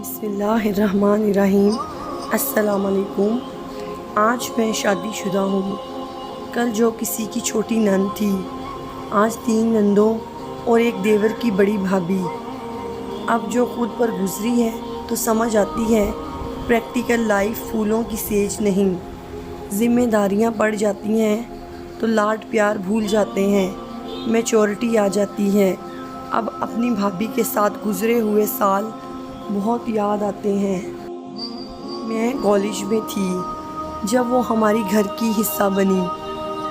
بسم اللہ الرحمن الرحیم۔ السلام علیکم۔ آج میں شادی شدہ ہوں۔ کل جو کسی کی چھوٹی نند تھی، آج 3 نندوں اور ایک دیور کی بڑی بھابھی۔ اب جو خود پر گزری ہے تو سمجھ آتی ہے پریکٹیکل لائف پھولوں کی سیج نہیں۔ ذمہ داریاں پڑ جاتی ہیں تو لاڈ پیار بھول جاتے ہیں، میچورٹی آ جاتی ہے۔ اب اپنی بھابھی کے ساتھ گزرے ہوئے سال بہت یاد آتے ہیں۔ میں کالج میں تھی جب وہ ہماری گھر کی حصہ بنی۔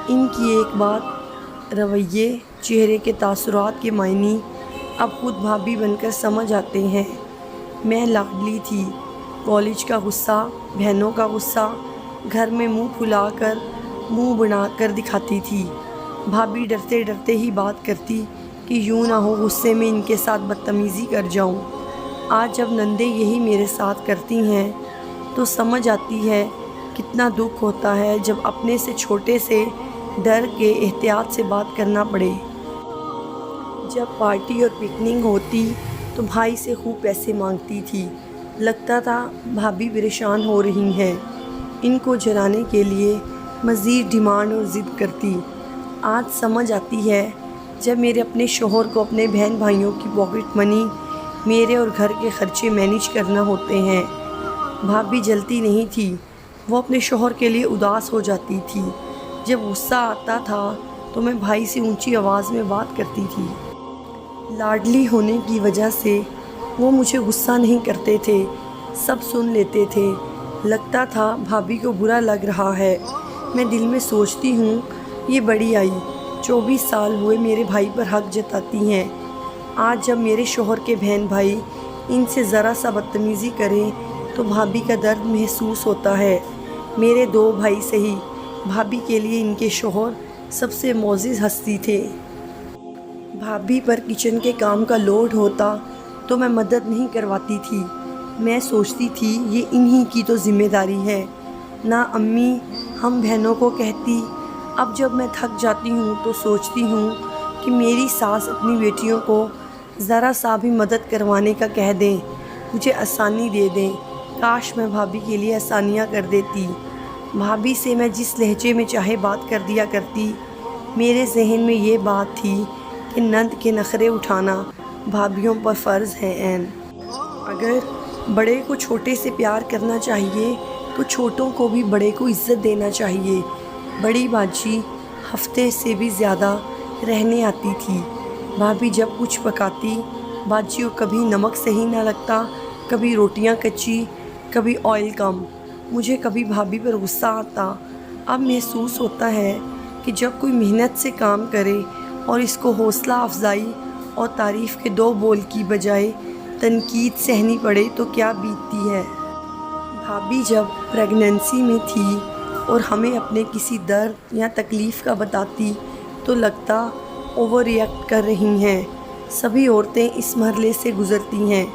ان کی ایک بات، رویے، چہرے کے تاثرات کے معنی اب خود بھابھی بن کر سمجھ آتے ہیں۔ میں لاڈلی تھی، کالج کا غصہ، بہنوں کا غصہ، گھر میں منہ پھلا کر منہ بنا کر دکھاتی تھی۔ بھابھی ڈرتے ڈرتے ہی بات کرتی کہ یوں نہ ہو غصے میں ان کے ساتھ بدتمیزی کر جاؤں۔ آج جب نندیں یہی میرے ساتھ کرتی ہیں تو سمجھ آتی ہے کتنا دکھ ہوتا ہے جب اپنے سے چھوٹے سے ڈر کے احتیاط سے بات کرنا پڑے۔ جب پارٹی اور پکنک ہوتی تو بھائی سے خوب پیسے مانگتی تھی۔ لگتا تھا بھابھی پریشان ہو رہی ہیں، ان کو جلانے کے لیے مزید ڈیمانڈ اور ضد کرتی۔ آج سمجھ آتی ہے جب میرے اپنے شوہر کو اپنے بہن بھائیوں کی پاکٹ منی، میرے اور گھر کے خرچے مینیج کرنا ہوتے ہیں۔ بھابھی جلتی نہیں تھی، وہ اپنے شوہر کے لیے اداس ہو جاتی تھی۔ جب غصہ آتا تھا تو میں بھائی سے اونچی آواز میں بات کرتی تھی۔ لاڈلی ہونے کی وجہ سے وہ مجھے غصہ نہیں کرتے تھے، سب سن لیتے تھے۔ لگتا تھا بھابھی کو برا لگ رہا ہے۔ میں دل میں سوچتی ہوں یہ بڑی آئی، 24 سال ہوئے میرے بھائی پر حق جتاتی ہیں۔ آج جب میرے شوہر کے بہن بھائی ان سے ذرا سا بدتمیزی کریں تو بھابھی کا درد محسوس ہوتا ہے۔ میرے 2 بھائی سہی، بھابھی کے لیے ان کے شوہر سب سے معزز ہستی تھے۔ بھابھی پر کچن کے کام کا لوڈ ہوتا تو میں مدد نہیں کرواتی تھی۔ میں سوچتی تھی یہ انہی کی تو ذمہ داری ہے، نہ امی ہم بہنوں کو کہتی۔ اب جب میں تھک جاتی ہوں تو سوچتی ہوں کہ میری ساس اپنی بیٹیوں کو ذرا سا بھی مدد کروانے کا کہہ دیں، مجھے آسانی دے دیں۔ کاش میں بھابھی کے لیے آسانیاں کر دیتی۔ بھابھی سے میں جس لہجے میں چاہے بات کر دیا کرتی۔ میرے ذہن میں یہ بات تھی کہ نند کے نخرے اٹھانا بھابھیوں پر فرض ہے عین۔ اگر بڑے کو چھوٹے سے پیار کرنا چاہیے تو چھوٹوں کو بھی بڑے کو عزت دینا چاہیے۔ بڑی باجی ہفتے سے بھی زیادہ رہنے آتی تھی۔ بھابھی جب کچھ پکاتی، باجی کو کبھی نمک صحیح نہ لگتا، کبھی روٹیاں کچی، کبھی آئل کم۔ مجھے کبھی بھابھی پر غصہ آتا۔ اب محسوس ہوتا ہے کہ جب کوئی محنت سے کام کرے اور اس کو حوصلہ افزائی اور تعریف کے 2 بول کی بجائے تنقید سہنی پڑے تو کیا بیتتی ہے۔ بھابھی جب پریگننسی میں تھی اور ہمیں اپنے کسی درد یا تکلیف کا بتاتی تو لگتا اوور ریئیکٹ کر رہی ہیں۔ سبھی عورتیں اس مرحلے سے گزرتی ہیں۔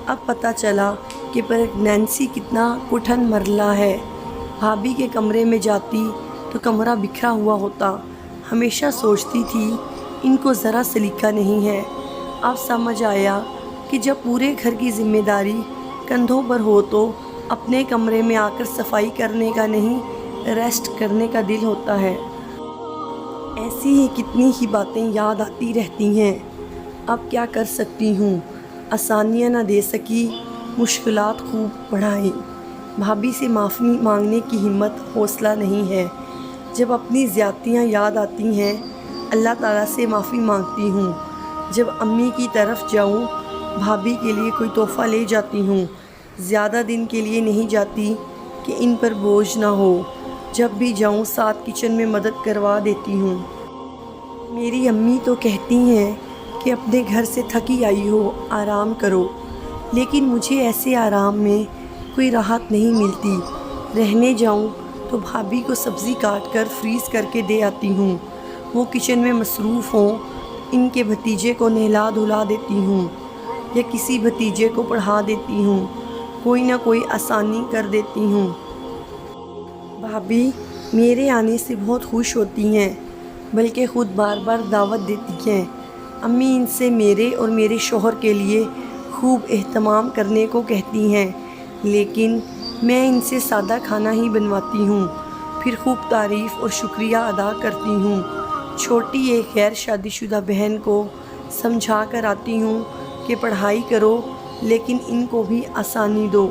اب پتہ چلا کہ پریگننسی کتنا کٹھن مرحلہ ہے۔ بھابھی کے کمرے میں جاتی تو کمرہ بکھرا ہوا ہوتا۔ ہمیشہ سوچتی تھی ان کو ذرا سلیقہ نہیں ہے۔ اب سمجھ آیا کہ جب پورے گھر کی ذمہ داری کندھوں پر ہو تو اپنے کمرے میں آ کر صفائی کرنے کا نہیں، ریسٹ کرنے کا دل ہوتا ہے۔ ایسی ہی کتنی ہی باتیں یاد آتی رہتی ہیں۔ اب کیا کر سکتی ہوں، آسانیاں نہ دے سکی، مشکلات خوب بڑھائیں۔ بھابھی سے معافی مانگنے کی ہمت، حوصلہ نہیں ہے۔ جب اپنی زیادتیاں یاد آتی ہیں اللہ تعالیٰ سے معافی مانگتی ہوں۔ جب امی کی طرف جاؤں بھابھی کے لیے کوئی تحفہ لے جاتی ہوں، زیادہ دن کے لیے نہیں جاتی کہ ان پر بوجھ نہ ہو۔ جب بھی جاؤں ساتھ کچن میں مدد کروا دیتی ہوں۔ میری امی تو کہتی ہیں کہ اپنے گھر سے تھکی آئی ہو، آرام کرو، لیکن مجھے ایسے آرام میں کوئی راحت نہیں ملتی۔ رہنے جاؤں تو بھابھی کو سبزی کاٹ کر فریز کر کے دے آتی ہوں، وہ کچن میں مصروف ہوں۔ ان کے بھتیجے کو نہلا دھلا دیتی ہوں یا کسی بھتیجے کو پڑھا دیتی ہوں، کوئی نہ کوئی آسانی کر دیتی ہوں۔ بھابھی میرے آنے سے بہت خوش ہوتی ہیں، بلکہ خود بار بار دعوت دیتی ہیں۔ امی ان سے میرے اور میرے شوہر کے لیے خوب اہتمام کرنے کو کہتی ہیں، لیکن میں ان سے سادہ کھانا ہی بنواتی ہوں، پھر خوب تعریف اور شکریہ ادا کرتی ہوں۔ چھوٹی ایک غیر شادی شدہ بہن کو سمجھا کر آتی ہوں کہ پڑھائی کرو لیکن ان کو بھی آسانی دو۔